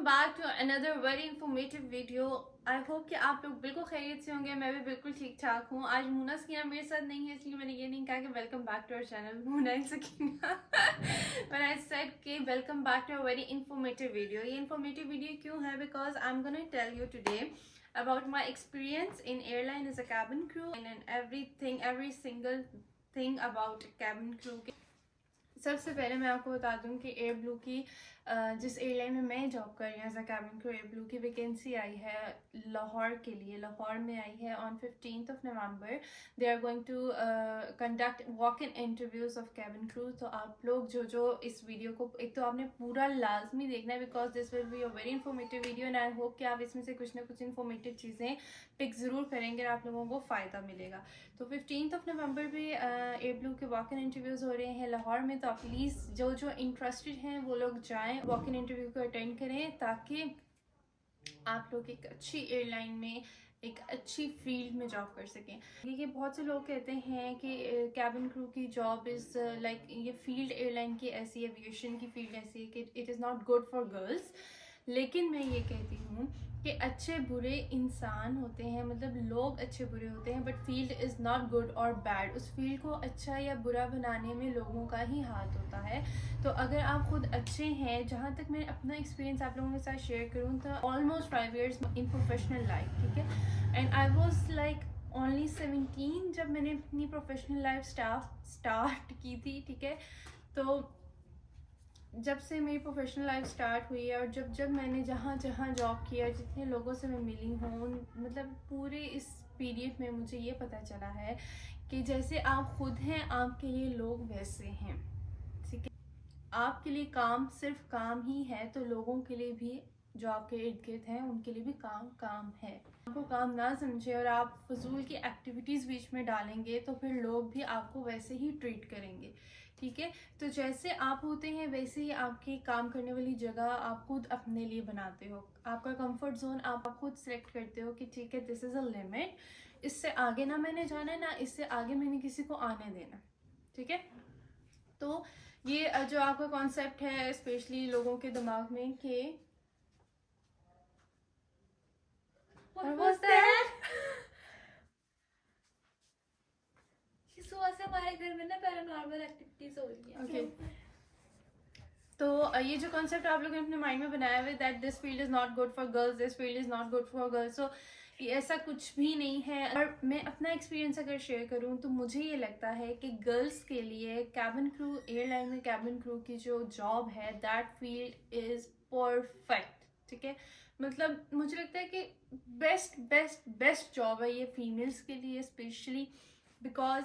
Back to another very informative video. I hope कि आप लोग बिल्कुल खैरियत से होंगे। मैं भी बिल्कुल ठीक ठाक हूँ। आज मुना सकीना मेरे साथ नहीं है, इसलिए मैंने ये नहीं कहा कि welcome back to our channel Muna Sakina but I said कि welcome back to a very informative video. ये इंफॉर्मेटिव वीडियो क्यों है? Because I am gonna tell you today about my experience in airline as a cabin crew and every single thing about cabin crew। सबसे पहले मैं आपको बता दूं कि एयर ब्लू की जिस एयरलाइन में मैं जॉब कर रही हूँ as a cabin crew, Air Blue की वैकेंसी आई है लाहौर के लिए। लाहौर में आई है on 15th of November। They are going to conduct walk in interviews of cabin crew. तो आप लोग जो इस वीडियो को एक तो आपने पूरा लाजमी देखना है, because this will be a very informative video and I hope कि आप इसमें से कुछ ना कुछ इंफॉर्मेटिव चीज़ें पिक ज़रूर करेंगे और आप लोगों को फ़ायदा मिलेगा। तो 15th of November भी एयर ब्लू के वॉक इन इंटरव्यूज़ हो रहे हैं लाहौर में। तो प्लीज़ जो इंटरेस्टेड हैं वो लोग जाएं, वॉक इन इंटरव्यू को अटेंड करें, ताकि आप लोग एक अच्छी एयरलाइन में एक अच्छी फील्ड में जॉब कर सकें। ये बहुत से लोग कहते हैं कि कैबिन क्रू की जॉब इज़ लाइक ये फील्ड एयरलाइन की ऐसी, एविएशन की फील्ड ऐसी है कि it is not good for girls. लेकिन मैं ये कहती हूँ कि अच्छे बुरे इंसान होते हैं, मतलब लोग अच्छे बुरे होते हैं, but field is not good और बैड। उस फील्ड को अच्छा या बुरा बनाने में लोगों का ही हाथ होता है। तो अगर आप खुद अच्छे हैं, जहाँ तक मैं अपना एक्सपीरियंस आप लोगों के साथ शेयर करूँ तो almost 5 years in professional life, ठीक है, and I was like only 17 जब मैंने अपनी प्रोफेशनल लाइफ स्टार्ट की थी, ठीक है। तो जब से मेरी प्रोफेशनल लाइफ स्टार्ट हुई है और जब मैंने जहाँ जॉब किया, जितने लोगों से मैं मिली हूँ, मतलब पूरे इस पीरियड में मुझे ये पता चला है कि जैसे आप खुद हैं, आपके लिए लोग वैसे हैं, ठीक है। आपके लिए काम सिर्फ काम ही है, तो लोगों के लिए भी जो आपके इर्द गिर्द हैं उनके लिए भी काम है। आपको काम ना समझे और आप फजूल की एक्टिविटीज़ बीच में डालेंगे तो फिर लोग भी आपको वैसे ही ट्रीट करेंगे, ठीक है। तो जैसे आप होते हैं वैसे ही आपकी काम करने वाली जगह आप खुद अपने लिए बनाते हो। आपका कंफर्ट जोन आप खुद सेलेक्ट करते हो कि ठीक है, दिस इज़ अ लिमिट, इससे आगे ना मैंने जाना है, ना इससे आगे मैंने किसी को आने देना, ठीक है। तो ये जो आपका कॉन्सेप्ट है स्पेशली लोगों के दिमाग में कि What was that? सुबह से हमारे घर में ना पैरानॉर्मल एक्टिविटीज हो रही है। ओके तो ये जो कॉन्सेप्ट आप लोगों ने अपने माइंड में बनाया हुआ है that this field is not good for girls, this field is not good for girls, so ऐसा कुछ भी नहीं है। और मैं अपना एक्सपीरियंस अगर शेयर करूं तो मुझे ये लगता है कि गर्ल्स के लिए कैबिन क्रू, एयरलाइन में कैबिन क्रू की जो जॉब है दैट फील्ड इज़ परफेक्ट, ठीक है। मतलब मुझे लगता है कि बेस्ट जॉब है ये फीमेल्स के लिए स्पेशली, बिकॉज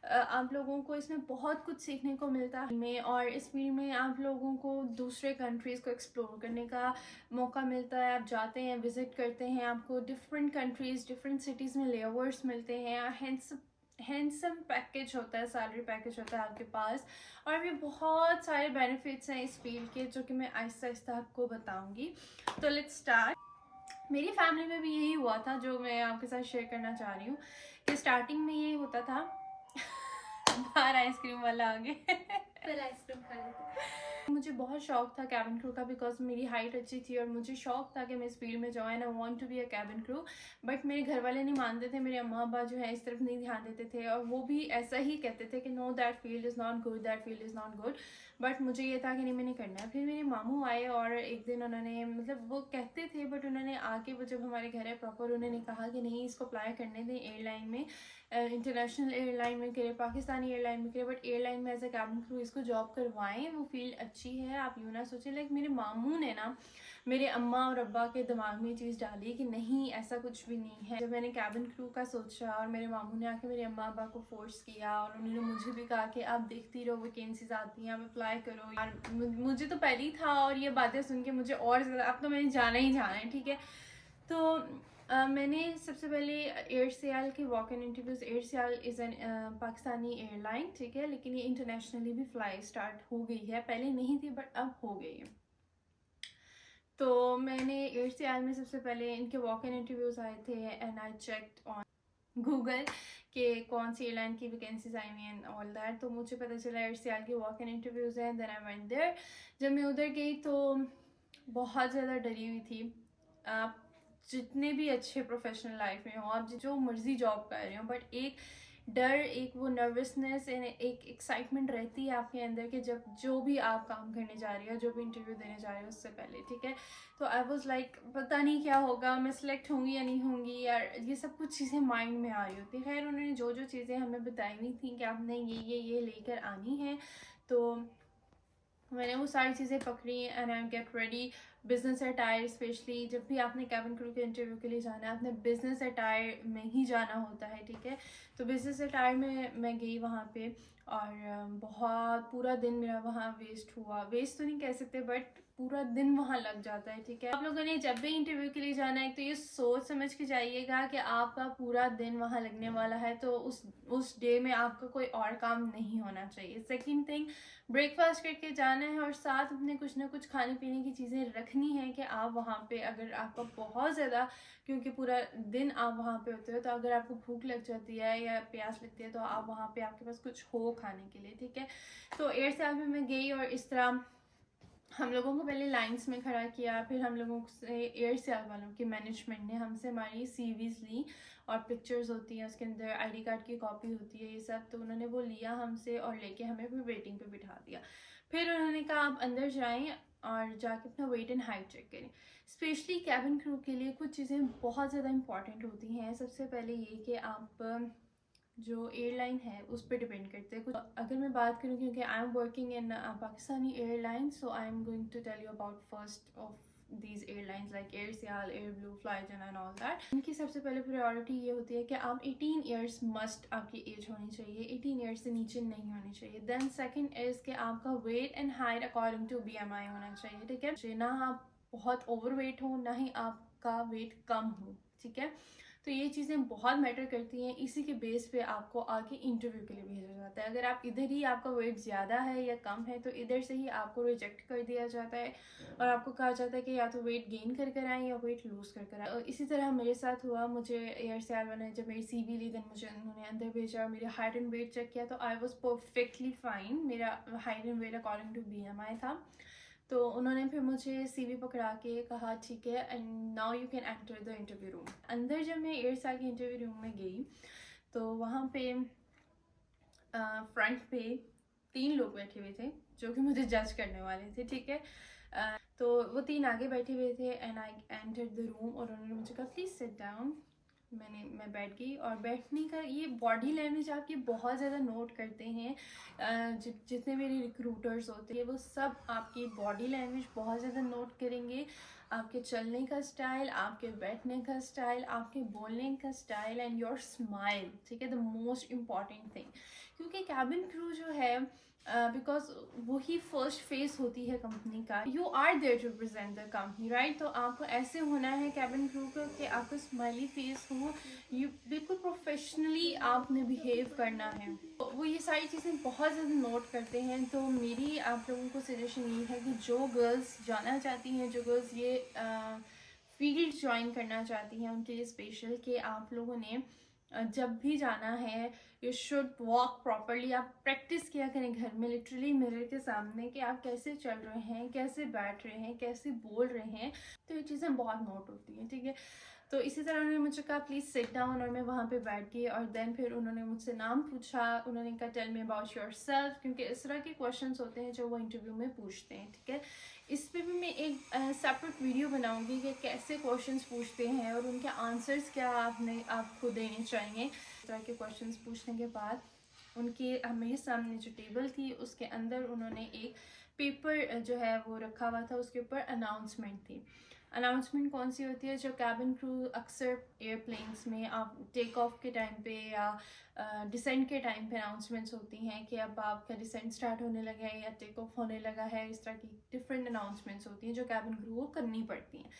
आप लोगों को इसमें बहुत कुछ सीखने को मिलता है और इस फील्ड में आप लोगों को दूसरे कंट्रीज़ को एक्सप्लोर करने का मौका मिलता है। आप जाते हैं, विज़िट करते हैं, आपको डिफरेंट कंट्रीज़, डिफरेंट सिटीज़ में लेओवर्स मिलते हैं, हैंडसम पैकेज होता है, सैलरी पैकेज होता है आपके पास, और भी बहुत सारे बेनिफिट्स हैं इस फील्ड के जो कि मैं आहिस्ता आहिस्ता आपको बताऊँगी। तो लेट्स स्टार्ट। मेरी फैमिली में भी यही हुआ था जो मैं आपके साथ शेयर करना चाह रही हूँ कि स्टार्टिंग में ये होता था बाहर आइसक्रीम वाला आ गया फिर आइसक्रीम खा लेते। मुझे बहुत शौक था कैबिन क्रू का, बिकॉज मेरी हाइट अच्छी थी और मुझे शौक था कि मैं इस फील्ड में जाऊँ and I want to be a cabin crew. But मेरे घर वाले नहीं मानते थे, मेरे अम्मा अब्बा जो है इस तरफ नहीं ध्यान देते थे और वो भी ऐसा ही कहते थे कि know that field is not good, that field is not good. But मुझे ये था कि नहीं, मैंने करना है। फिर मेरे मामू आए और एक दिन उन्होंने, मतलब वो कहते थे बट उन्होंने आके, वो जब हमारे घर है प्रॉपर, उन्होंने कहा कि नहीं, इसको अप्लाई करने दें एयरलाइन में, इंटरनेशनल एयरलाइन में करे, पाकिस्तानी एयरलाइन में करे, बट एयरलाइन में एज ए कैबिन क्रू इसको जॉब करवाएं, वो फील्ड अच्छी है। आप यूँ ना सोचें, लाइक मेरे मामू ने ना मेरे अम्मा और अब्बा के दिमाग में ये चीज़ डाली कि नहीं, ऐसा कुछ भी नहीं है। जब मैंने कैबिन क्रू का सोचा और मेरे मामू ने आके मेरे अम्मा अब्बा को फोर्स किया और उन्होंने मुझे भी कहा कि आप देखती रहो, वैकेंसीज आती हैं, आप अप्लाई करो। यार मुझे तो पहले ही था और ये बातें सुन के मुझे और ज़्यादा, अब तो मैंने जाना ही जाना है, ठीक है। तो मैंने सबसे पहले एयरसेल के walk in interviews, Aircel is an Pakistani airline, ठीक है, लेकिन ये इंटरनेशनली भी फ्लाई स्टार्ट हो गई है, पहले नहीं थी बट अब हो गई है। तो मैंने एयरसेल में सबसे पहले इनके वॉक इन इंटरव्यूज़ आए थे and I checked on Google कि कौन सी एयरलाइन की वैकेंसीज आई हुई एंड ऑल दैट। तो मुझे पता चला एयरसेल के वॉक इन इंटरव्यूज़ हैं, देन आई वेंट देयर। जब मैं उधर गई तो बहुत ज़्यादा डरी हुई थी। आप जितने भी अच्छे प्रोफेशनल लाइफ में हो, आप जो मर्जी जॉब कर रहे हो, बट एक डर, एक वो नर्वसनेस, एक एक्साइटमेंट रहती है आपके अंदर कि जब जो भी आप काम करने जा रही हो, जो भी इंटरव्यू देने जा रही हो उससे पहले, ठीक है। तो आई वॉज लाइक पता नहीं क्या होगा, मैं सिलेक्ट होंगी या नहीं होंगी यार, ये सब कुछ चीज़ें माइंड में आ रही होती है। खैर उन्होंने जो जो चीज़ें हमें बताई हुई थी कि आपने ये लेकर आनी है, तो मैंने वो सारी चीज़ें पकड़ी and I get ready. Business attire, specially जब भी आपने कैबिन क्रू के इंटरव्यू के लिए जाना है, आपने बिजनेस अटायर में ही जाना होता है, ठीक है। तो बिजनेस अटायर में मैं गई वहाँ पे, और बहुत पूरा दिन मेरा वहाँ वेस्ट हुआ। वेस्ट तो नहीं कह सकते, बट पूरा दिन वहाँ लग जाता है, ठीक है। आप लोगों ने जब भी इंटरव्यू के लिए जाना है तो ये सोच समझ के जाइएगा कि आपका पूरा दिन वहाँ लगने वाला है, तो उस डे में आपका कोई और काम नहीं होना चाहिए। सेकेंड थिंग, ब्रेकफास्ट करके जाना है और साथ अपने कुछ ना कुछ खाने पीने की चीज़ें रखनी है कि आप वहाँ पे अगर आपका बहुत ज़्यादा, क्योंकि पूरा दिन आप वहाँ पे होते हो, तो अगर आपको भूख लग जाती है या प्यास लगती है तो आप वहाँ पे आपके पास कुछ हो खाने के लिए, ठीक है। तो एयर सेल में मैं गई और इस तरह हम लोगों को पहले लाइंस में खड़ा किया, फिर हम लोगों से एयर सेल वालों के मैनेजमेंट ने हमसे हमारी सीवीज ली और पिक्चर्स होती हैं उसके अंदर, आईडी कार्ड की कॉपी होती है, ये सब। तो उन्होंने वो लिया हमसे और लेके हमें फिर वेटिंग पे बिठा दिया। फिर उन्होंने कहा आप अंदर जाएं और जाके अपना वेट एंड हाइट चेक करें। स्पेशली कैबिन क्रू के लिए कुछ चीज़ें बहुत ज़्यादा इंपॉर्टेंट होती हैं। सबसे पहले ये कि आप जो एयरलाइन है उस पर डिपेंड करते हैं। अगर मैं बात करूँ, क्योंकि I am working in Pakistani airline, so I am going to tell you about first of these airlines like Air Sial, Air Blue, Flygon and all that। इनकी सबसे पहले प्रायोरिटी ये होती है कि आप 18 ईयर्स मस्ट आपकी एज होनी चाहिए, 18 ईयर्स से नीचे नहीं होनी चाहिए। देन सेकंड इज कि आपका weight and height according to BMI होना चाहिए, ठीक है। ना आप बहुत ओवर वेट हो, ना ही आपका वेट कम हो, ठीक है। तो ये चीज़ें बहुत मैटर करती हैं, इसी के बेस पे आपको आगे इंटरव्यू के लिए भेजा जाता है। अगर आप इधर ही आपका वेट ज़्यादा है या कम है तो इधर से ही आपको रिजेक्ट कर दिया जाता है और आपको कहा जाता है कि या तो वेट गेन कर कर आए या वेट लूज़ कर कर आए। इसी तरह मेरे साथ हुआ। मुझे एयर सेल ने जब मेरी CV ली, देन मुझे उन्होंने अंदर भेजा और मेरे हाइट एंड वेट चेक किया, तो आई वॉज परफेक्टली फाइन। मेरा height and weight according to BMI था। तो उन्होंने फिर मुझे CV पकड़ा के कहा ठीक है and now you can enter the interview room. अंदर जब मैं एयर सेल के इंटरव्यू रूम में गई तो वहाँ पे फ्रंट पे 3 लोग बैठे हुए थे जो कि मुझे जज करने वाले थे, ठीक है। तो वो 3 आगे बैठे हुए थे and I entered the room और उन्होंने मुझे कहा प्लीज़ सिट डाउन। मैं बैठ गई और बैठने का ये बॉडी लैंग्वेज आपकी बहुत ज़्यादा नोट करते हैं। जितने मेरे रिक्रूटर्स होते हैं वो सब आपकी बॉडी लैंग्वेज बहुत ज़्यादा नोट करेंगे, आपके चलने का स्टाइल, आपके बैठने का स्टाइल, आपके बोलने का स्टाइल एंड योर स्माइल, ठीक है। द मोस्ट इम्पॉर्टेंट थिंग, क्योंकि कैबिन क्रू जो है बिकॉज वही फर्स्ट फेस होती है कंपनी का, you are there to represent the company, right. तो आपको ऐसे होना है कैबिन क्रू का कि आपका स्माइली फेस हो, यू बिल्कुल प्रोफेशनली आपने बिहेव करना है। तो वो ये सारी चीज़ें बहुत ज़्यादा नोट करते हैं। तो मेरी आप लोगों को सजेशन ये है कि जो गर्ल्स जाना चाहती हैं, जो गर्ल्स ये फील्ड ज्वाइन करना चाहती हैं, उनके लिए स्पेशल कि आप लोगों ने जब भी जाना है यू शुड वॉक प्रॉपरली। आप प्रैक्टिस किया करें घर में, लिटरली मिरर के सामने, कि आप कैसे चल रहे हैं, कैसे बैठ रहे हैं, कैसे बोल रहे हैं। तो ये चीज़ें बहुत नोट होती हैं, ठीक है। तो इसी तरह उन्होंने मुझे कहा प्लीज़ सिट डाउन और मैं वहाँ पे बैठ गई और देन फिर उन्होंने मुझसे नाम पूछा। उन्होंने कहा tell me about yourself, क्योंकि इस तरह के क्वेश्चंस होते हैं जो वो इंटरव्यू में पूछते हैं, ठीक है। इस पर भी मैं एक सेपरेट वीडियो बनाऊंगी कि कैसे क्वेश्चंस पूछते हैं और उनके आंसर्स क्या आपको देने चाहिए। इस तरह के क्वेश्चंस पूछने के बाद उनके मेरे सामने जो टेबल थी उसके अंदर उन्होंने एक पेपर जो है वो रखा हुआ था, उसके ऊपर अनाउंसमेंट थी। अनाउंसमेंट कौन सी होती है? जो कैबिन क्रू अक्सर एयरप्लेन्स में आप टेक ऑफ के टाइम पे या डिसेंट के टाइम पे अनाउंसमेंट्स होती हैं कि अब आपका डिसेंट स्टार्ट होने लगा है या टेक ऑफ होने लगा है। इस तरह की डिफरेंट अनाउंसमेंट्स होती हैं जो कैबिन क्रू को करनी पड़ती हैं।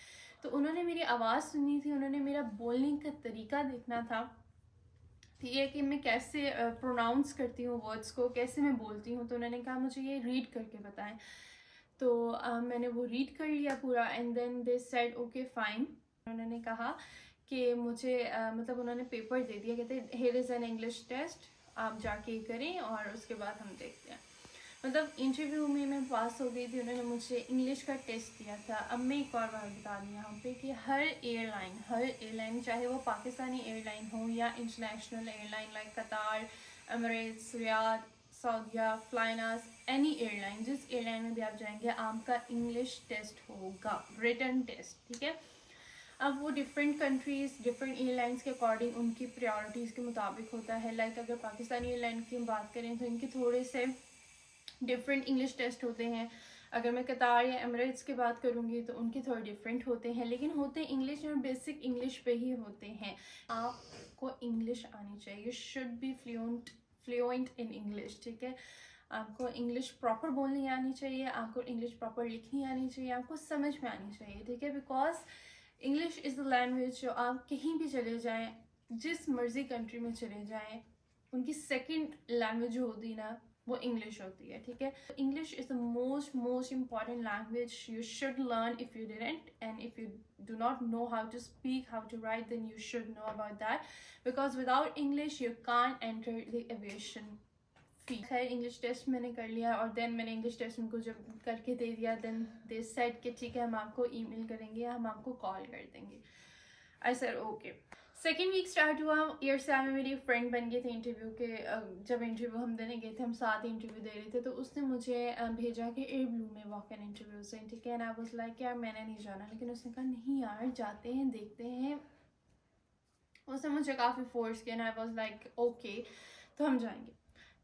तो उन्होंने मेरी आवाज़ सुनी थी, उन्होंने मेरा बोलने का तरीका देखना था, ठीक है, कि मैं कैसे प्रोनाउंस करती हूँ वर्ड्स को, कैसे मैं बोलती हूँ। तो उन्होंने कहा मुझे ये रीड करके बताएं। तो मैंने वो रीड कर लिया पूरा and then they said okay fine. उन्होंने कहा कि मुझे मतलब उन्होंने पेपर दे दिया, कहते here is an English test, आप जाके करें और उसके बाद हम देखते हैं। मतलब इंटरव्यू में मैं पास हो गई थी, उन्होंने मुझे इंग्लिश का टेस्ट दिया था। अब मैं एक और बात बता दूँ यहाँ पे कि हर एयरलाइन चाहे वो पाकिस्तानी एयरलाइन हो या इंटरनेशनल एयरलाइन लाइक कतार, एमिरेट्स, रियाद, सऊदिया, फ्लाइनास, एनी एयरलाइन, जिस एयरलाइन में भी आप जाएंगे आपका इंग्लिश टेस्ट होगा, रिटन टेस्ट, ठीक है। अब वो डिफरेंट कंट्रीज़ डिफरेंट एयरलाइंस के अकॉर्डिंग उनकी प्रायोरिटीज़ के मुताबिक होता है। लाइक अगर पाकिस्तानी एयरलाइन की हम बात करें तो इनके थोड़े से डिफरेंट इंग्लिश टेस्ट होते हैं। अगर मैं कतार या एमिरेट्स की बात करूँगी तो उनके थोड़े डिफरेंट होते हैं, लेकिन होते इंग्लिश और बेसिक इंग्लिश पे ही होते हैं। आपको इंग्लिश आनी चाहिए, you should be fluent in English, ठीक है। आपको इंग्लिश प्रॉपर बोलनी आनी चाहिए, आपको इंग्लिश प्रॉपर लिखनी आनी चाहिए, आपको समझ में आनी चाहिए, ठीक है। Because English is the language जो आप कहीं भी चले जाएं, जिस मर्जी कंट्री में चले जाएं, उनकी सेकंड लैंग्वेज जो होती है ना वो इंग्लिश होती है, ठीक है। English is the most important language you should learn if you didn't, and if you do not know how to speak, how to write, then you should know about that, because without English you can't enter the aviation field. खैर English test मैंने कर लिया और then मैंने English test उनको जब करके दे दिया, देन दे सेड कि ठीक है हम आपको ईमेल करेंगे या हम आपको कॉल कर देंगे। I said okay. Second week start हुआ, एयरसेल में मेरी फ्रेंड बन गई थी इंटरव्यू के। जब इंटरव्यू हम देने गए थे, हम साथ इंटरव्यू दे रहे थे, तो उसने मुझे भेजा कि एयर ब्लू में वॉक इन इंटरव्यू से, ठीक है। एंड आई वाज लाइक यार मैंने नहीं जाना, लेकिन उसने कहा नहीं यार जाते हैं देखते हैं। उसने मुझे काफ़ी फोर्स किया, and I was like okay तो हम जाएंगे।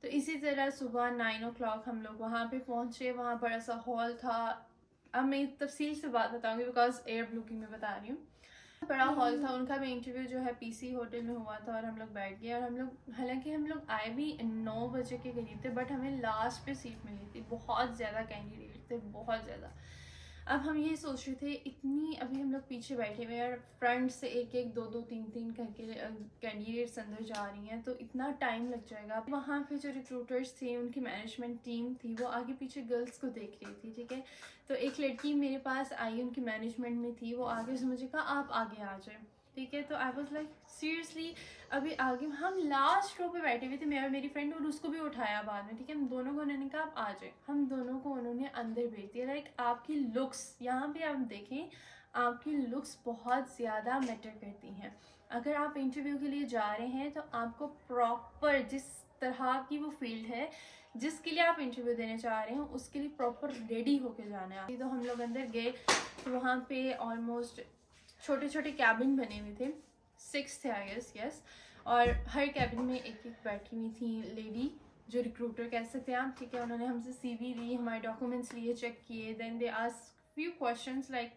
तो इसी तरह सुबह 9 o'clock हम लोग वहाँ पे पहुँचे। वहाँ बड़ा सा हॉल था, अब मैं तफसील से बात बताऊँगी बिकॉज एयर ब्लू की मैं बता रही हूँ। बड़ा हॉल था, उनका भी इंटरव्यू जो है पीसी होटल में हुआ था, और हम लोग बैठ गए। और हम लोग हालांकि हम लोग आए भी 9 बजे के करीब थे, बट हमें लास्ट पे सीट मिली थी। बहुत ज़्यादा कैंडिडेट थे, बहुत ज़्यादा। अब हम ये सोच रहे थे इतनी, अभी हम लोग पीछे बैठे हुए हैं और फ्रंट से एक एक दो दो तीन तीन करके कैंडिडेट्स अंदर जा रही हैं, तो इतना टाइम लग जाएगा। वहाँ पे जो रिक्रूटर्स थे, उनकी मैनेजमेंट टीम थी, वो आगे पीछे गर्ल्स को देख रही थी, ठीक है। तो एक लड़की मेरे पास आई, उनकी मैनेजमेंट में थी, वो आगे से मुझे कहा आप आगे आ जाए, ठीक है। तो आई वॉज लाइक सीरियसली अभी आगे, हम लास्ट रो पे बैठे हुए थे, मैं और मेरी फ्रेंड, और उसको भी उठाया बाद में, ठीक है। हम दोनों को उन्होंने कहा आप आ जाए, हम दोनों को उन्होंने अंदर भेज दिया। लाइक आपकी लुक्स, यहाँ पे आप देखें, आपकी लुक्स बहुत ज़्यादा मैटर करती हैं। अगर आप इंटरव्यू के लिए जा रहे हैं तो आपको प्रॉपर जिस तरह की वो फील्ड है जिसके लिए आप इंटरव्यू देने चाह रहे हैं उसके लिए प्रॉपर रेडी होके जाना है। तो हम लोग अंदर गए तो वहाँ पे ऑलमोस्ट छोटे छोटे कैबिन बने हुए थे, 6 थे आई गेस, यस। और हर कैबिन में एक एक बैठी हुई थी लेडी, जो रिक्रूटर कह सकते हैं आप, ठीक है। उन्होंने हमसे CV ली, हमारे डॉक्यूमेंट्स लिए, चेक किए, then they ask few questions like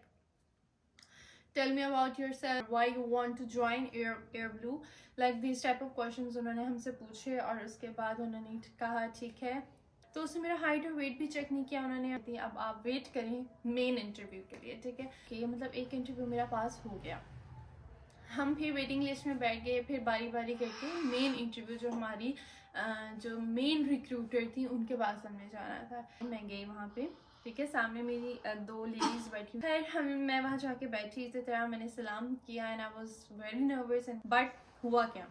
tell me about yourself, why you want to join Air Blue, like this type of questions उन्होंने हमसे पूछे। और उसके बाद उन्होंने कहा ठीक है, तो उसने मेरा हाइट और वेट भी चेक नहीं किया उन्होंने। अब आप वेट करें मेन इंटरव्यू के लिए, ठीक है। कि मतलब एक इंटरव्यू मेरा पास हो गया, हम फिर वेटिंग लिस्ट में बैठ गए। फिर बारी बारी करके मेन इंटरव्यू जो हमारी जो मेन रिक्रूटर थी उनके पास हमने जाना था। मैं गई वहाँ पे, ठीक है। सामने मेरी 2 लेडीज़ बैठी, खैर मैं वहाँ जाके बैठी, इसी तरह मैंने सलाम किया, and I was very nervous. And but हुआ क्या,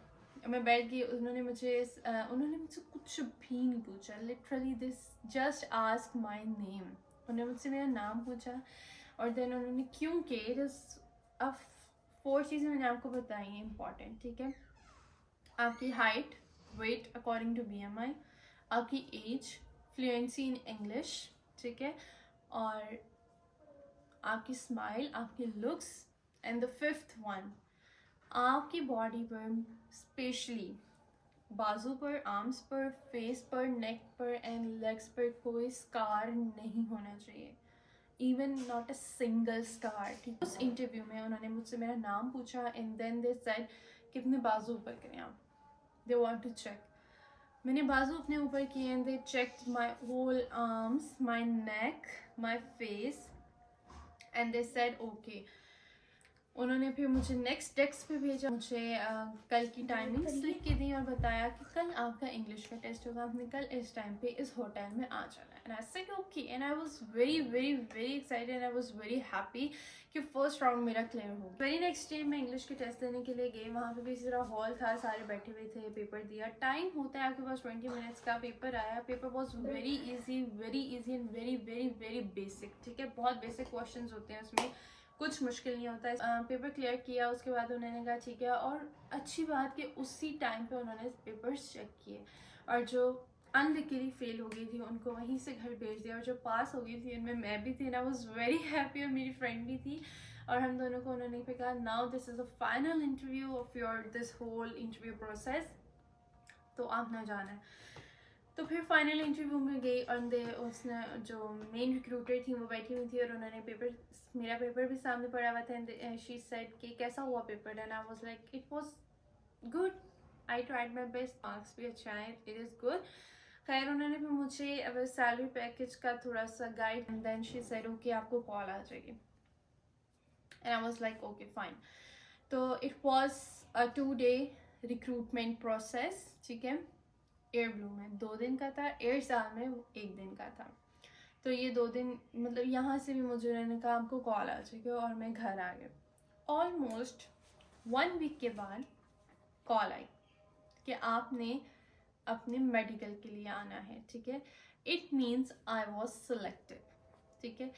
मैं बैठ गई, उन्होंने मुझसे कुछ भी नहीं पूछा। Literally this just ask my name, उन्होंने मुझसे मेरा नाम पूछा। और देन उन्होंने, क्योंकि अब 4 चीज़ें मैंने आपको बताई हैं इंपॉर्टेंट, ठीक है। आपकी height, weight according to BMI, आपकी एज, फ्लुएंसी इन इंग्लिश, ठीक है, और आपकी स्माइल, आपकी looks, and the 5th one, आपकी बॉडी पर, स्पेशली बाजू पर, आर्म्स पर, फेस पर, नेक पर एंड लेग्स पर कोई स्कार नहीं होना चाहिए, even not a single scar, ठीक। उस इंटरव्यू में उन्होंने मुझसे मेरा नाम पूछा, एंड देन दे सेड कितने बाजू ऊपर करें आप, दे वांट टू चेक। मैंने बाजू अपने ऊपर किए, and they checked my whole arms, my neck, my face, and they said okay. उन्होंने फिर मुझे नेक्स्ट डेस्क पे भेजा, मुझे कल की टाइमिंग्स लिख के दी और बताया कि कल आपका इंग्लिश का टेस्ट होगा, आपने कल इस टाइम पे इस होटल में आ जाना है। And I said okay, and I was very very very excited and I was very happy कि फर्स्ट राउंड मेरा क्लियर हो गया। वेरी नेक्स्ट डे मैं इंग्लिश के टेस्ट देने के लिए गई, वहाँ पे भी इसी तरह हॉल था, सारे बैठे हुए थे, पेपर दिया। टाइम होता है आपके पास 20 मिनट्स का। पेपर आया, paper was very easy and very very very basic, ठीक है, बहुत बेसिक क्वेश्चन होते हैं उसमें, कुछ मुश्किल नहीं होता है। पेपर क्लियर किया, उसके बाद उन्होंने कहा ठीक है, और अच्छी बात कि उसी टाइम पे उन्होंने पेपर्स चेक किए, और जो अनलकीली फेल हो गई थी उनको वहीं से घर भेज दिया, और जो पास हो गई थी उनमें मैं भी थी, ना वाज वेरी हैप्पी, और मेरी फ्रेंड भी थी, और हम दोनों को उन्होंने पे कहा now this is the final interview of your this whole interview process, तो आप ना जाना है। तो फिर फाइनल इंटरव्यू में गई, और उसने जो मेन रिक्रूटर थी वो बैठी हुई थी, और उन्होंने मेरा पेपर भी सामने पड़ा हुआ था, एंड शी सेड कि कैसा हुआ paper, and I was like it was good, I tried my best, marks भी अच्छा है, इट इज़ गुड। खैर उन्होंने भी मुझे अब सैलरी पैकेज का थोड़ा सा guide, and then she said okay आपको कॉल आ जाएगी, and I was like okay fine. तो it was a 2-day recruitment process, ठीक है, एयर ब्लू में 2 दिन का था, एयर साल में 1 दिन का था। तो ये 2 दिन मतलब यहाँ से भी मुझे उन्होंने कहा आपको कॉल आ जाएगी, और मैं घर आ गई। ऑलमोस्ट 1 वीक के बाद कॉल आई कि आपने अपने मेडिकल के लिए आना है, ठीक है। It means I was selected, ठीक है।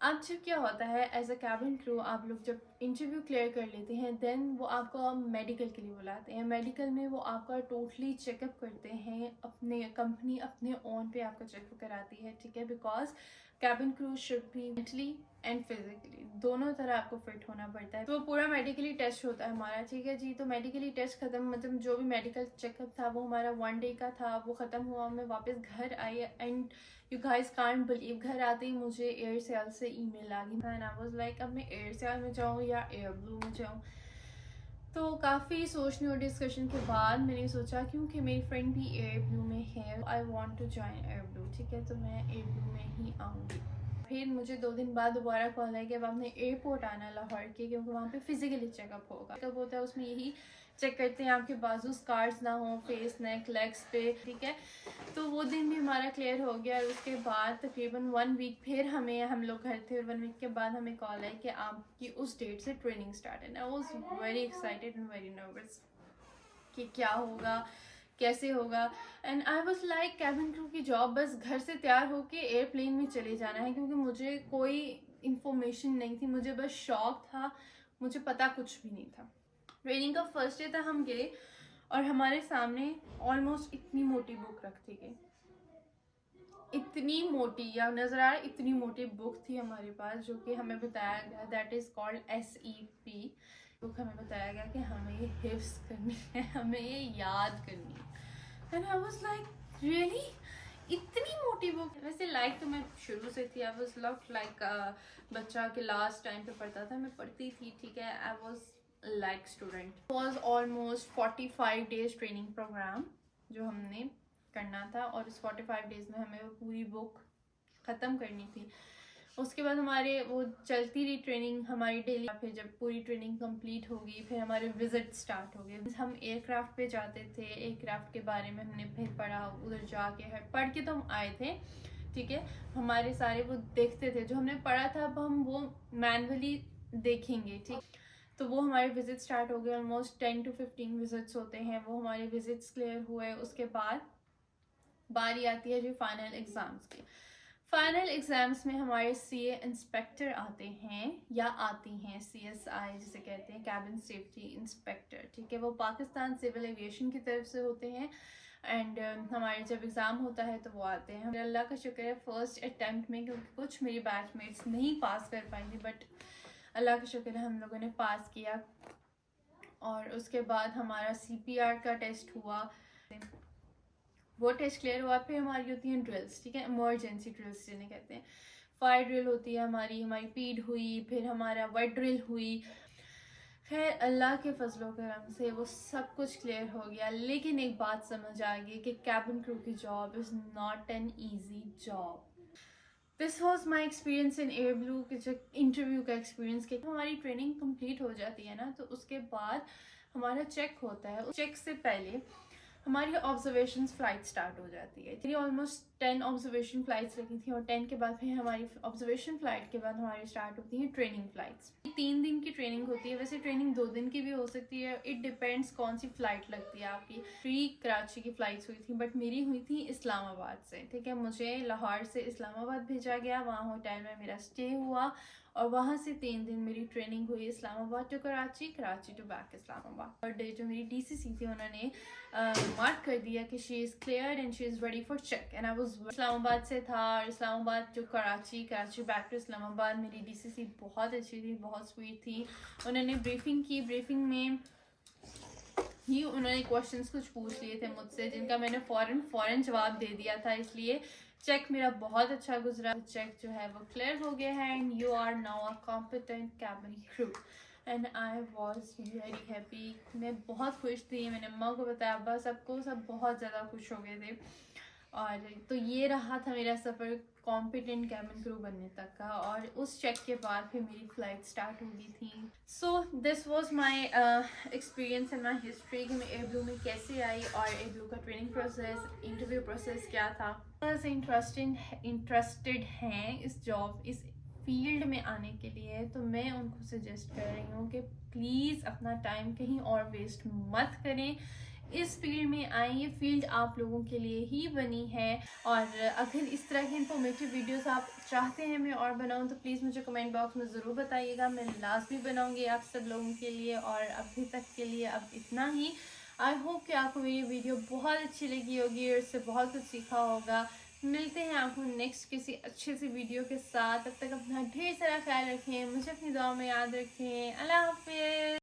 अब जब क्या होता है एज अ कैबिन क्रू, आप लोग जब इंटरव्यू क्लियर कर लेते हैं देन वो आपको मेडिकल के लिए बुलाते हैं। मेडिकल में वो आपका टोटली चेकअप करते हैं, अपने कंपनी अपने ओन पे आपका चेकअप कराती है, ठीक है, because cabin crew should be mentally and physically दोनों तरह आपको फिट होना पड़ता है। तो पूरा मेडिकली टेस्ट होता है हमारा, ठीक है जी। तो मेडिकली टेस्ट खत्म, मतलब जो भी मेडिकल चेकअप था वो हमारा 1 डे का था, वो ख़त्म हुआ, मैं वापस घर आई, and you guys can't believe घर आते ही मुझे एयरसेल से ईमेल आ गई, एंड आई वाज लाइक अब मैं एयरसेल में जाऊँ या एयर ब्लू में जाऊँ। तो काफ़ी सोचने और डिस्कशन के बाद मैंने सोचा क्योंकि मेरी फ्रेंड भी एयर ब्लू में है, I want to join Air Blue, ठीक है, तो मैं एयर ब्लू में ही आऊँगी। फिर मुझे 2 दिन बाद दोबारा कॉल आया कि अब आपने एयरपोर्ट आना लाहौर के, क्योंकि वहाँ पे फिजिकली चेकअप होगा। चेकअप होता है उसमें यही चेक करते हैं आपके बाजू स्कार्स ना हो फेस नेक लेग्स पे, ठीक है। तो वो दिन भी हमारा क्लियर हो गया, और उसके बाद तकरीबन 1 वीक फिर हम लोग घर थे, और 1 वीक के बाद हमें कॉल आई कि आपकी उस डेट से ट्रेनिंग स्टार्ट है। I was very excited and very nervous कि क्या होगा कैसे होगा, and I was like cabin crew की जॉब, बस घर से तैयार होके एयरप्लेन में चले जाना है, क्योंकि मुझे कोई इंफॉर्मेशन नहीं थी, मुझे बस शौक था, मुझे पता कुछ भी नहीं था। ट्रेनिंग का फर्स्ट डे था, हम गए और हमारे सामने ऑलमोस्ट इतनी मोटी बुक रखी गई, इतनी मोटी, या नजर आ रहा इतनी मोटी बुक थी हमारे पास, जो कि हमें बताया गया that is called SEP book. हमें बताया गया कि हमें ये हिफ्स करनी है, हमें ये याद करनी है, and I was like really इतनी मोटी बुक। वैसे लाइक तो मैं शुरू से थी, आई वाज नॉट लाइक बच्चा के लास्ट टाइम पे पढ़ता था, मैं पढ़ती थी, ठीक है, I was like student. Was almost 45 days training program जो हमने करना था, और इस 45 डेज में हमें वो पूरी बुक ख़त्म करनी थी। उसके बाद हमारे वो चलती रही ट्रेनिंग हमारी डेली। फिर जब पूरी ट्रेनिंग कंप्लीट होगी फिर हमारे विजिट स्टार्ट हो गए। हम एयरक्राफ्ट पे जाते थे, एयरक्राफ्ट के बारे में हमने फिर पढ़ा, उधर जाके पढ़ के तो हम आए थे, ठीक है, हमारे सारे वो देखते थे जो हमने पढ़ा था, अब हम वो मैनुअली देखेंगे, ठीक। तो वो हमारे विजिट स्टार्ट हो गए, ऑलमोस्ट 10 to 15 विजिट्स होते हैं, वो हमारे विजिट्स क्लियर हुए। उसके बाद बारी आती है जो फाइनल एग्ज़ाम्स की। फाइनल एग्ज़ाम्स में हमारे CA इंस्पेक्टर आते हैं या आती हैं, CSI जिसे कहते हैं, कैबिन सेफ्टी इंस्पेक्टर, ठीक है, वो पाकिस्तान सिविल एविएशन की तरफ से होते हैं, एंड हमारे जब एग्ज़ाम होता है तो वो आते हैं। अल्लाह का शुक्र है फर्स्ट अटैम्प्ट में, क्योंकि कुछ मेरी बैचमेट्स नहीं पास कर पाई थी, बट अल्लाह का शुक्र है हम लोगों ने पास किया। और उसके बाद हमारा CPR का टेस्ट हुआ, वो टेस्ट क्लियर हुआ। फिर हमारी होती हैं ड्रिल्स, ठीक है, इमरजेंसी ड्रिल्स जिन्हें कहते हैं। फायर ड्रिल होती है हमारी पीड हुई, फिर हमारा वेट ड्रिल हुई। खैर अल्लाह के फजलो करम से वो सब कुछ क्लियर हो गया, लेकिन एक बात समझ आ गई कि कैबिन क्रू की job is not an easy job. This was my experience in air blue के जो इंटरव्यू का एक्सपीरियंस के हमारी ट्रेनिंग कंप्लीट हो जाती है ना, तो उसके बाद हमारा चेक होता है। चेक से पहले हमारी ऑब्जर्वेशन फ्लाइट स्टार्ट हो जाती है। मेरी ऑलमोस्ट 10 ऑब्जर्वेशन फ्लाइट्स लगी थी और 10 के बाद फिर हमारी ऑब्जर्वेशन फ्लाइट के बाद हमारी स्टार्ट होती हैं ट्रेनिंग फ्लाइट्स। 3 दिन की ट्रेनिंग होती है, वैसे ट्रेनिंग 2 दिन की भी हो सकती है, इट डिपेंड्स कौन सी फ्लाइट लगती है आपकी। 3 कराची की फ्लाइट्स हुई थी बट मेरी हुई थी इस्लामाबाद से, ठीक है। मुझे लाहौर से इस्लामाबाद भेजा गया, वहाँ होटल में मेरा स्टे हुआ और वहाँ से 3 दिन मेरी ट्रेनिंग हुई Islamabad to Karachi, Karachi to back Islamabad. और जो मेरी डीसीसी थी उन्होंने मार्क कर दिया कि she is clear and she is ready for check and I was Islamabad से था और Islamabad to Karachi, Karachi back to Islamabad. मेरी डीसीसी बहुत अच्छी थी, बहुत स्वीट थी। उन्होंने ब्रीफिंग की, ब्रीफिंग में ही उन्होंने क्वेश्चंस कुछ पूछ लिए थे मुझसे जिनका मैंने फ़ौरन जवाब दे दिया था, इसलिए चेक मेरा बहुत अच्छा गुजरा। चेक जो है वो क्लियर हो गया है and you are now a competent cabin crew and I was very happy. मैं बहुत खुश थी, मैंने अम्मा को बताया, अब्बा सबको, सब बहुत ज़्यादा खुश हो गए थे। और तो ये रहा था मेरा सफ़र कॉम्पिटेंट कैबिन क्रू बनने तक का। और उस चेक के बाद फिर मेरी फ़्लाइट स्टार्ट हो गई थी। So this was my experience and my history कि मैं एयर ब्लू में कैसे आई और एयर ब्लू का ट्रेनिंग प्रोसेस, इंटरव्यू प्रोसेस क्या था। से इंटरेस्टेड हैं इस जॉब, इस फील्ड में आने के लिए, तो मैं उनको सजेस्ट कर रही हूँ कि प्लीज़ अपना टाइम कहीं और वेस्ट मत करें, इस फील्ड में आए। ये फील्ड आप लोगों के लिए ही बनी है। और अगर इस तरह की इंफॉर्मेटिव वीडियोस आप चाहते हैं मैं और बनाऊं तो प्लीज़ मुझे कमेंट बॉक्स में ज़रूर बताइएगा, मैं लाजमी बनाऊंगी आप सब लोगों के लिए। और अभी तक के लिए अब इतना ही। आई होप कि आपको मेरी वीडियो बहुत अच्छी लगी होगी और इससे बहुत कुछ सीखा होगा। मिलते हैं आपको नेक्स्ट किसी अच्छे सी वीडियो के साथ। तब तक अपना ढेर सारा ख्याल रखें, मुझे अपनी दुआ में याद रखें। अल्लाह हाफिज़।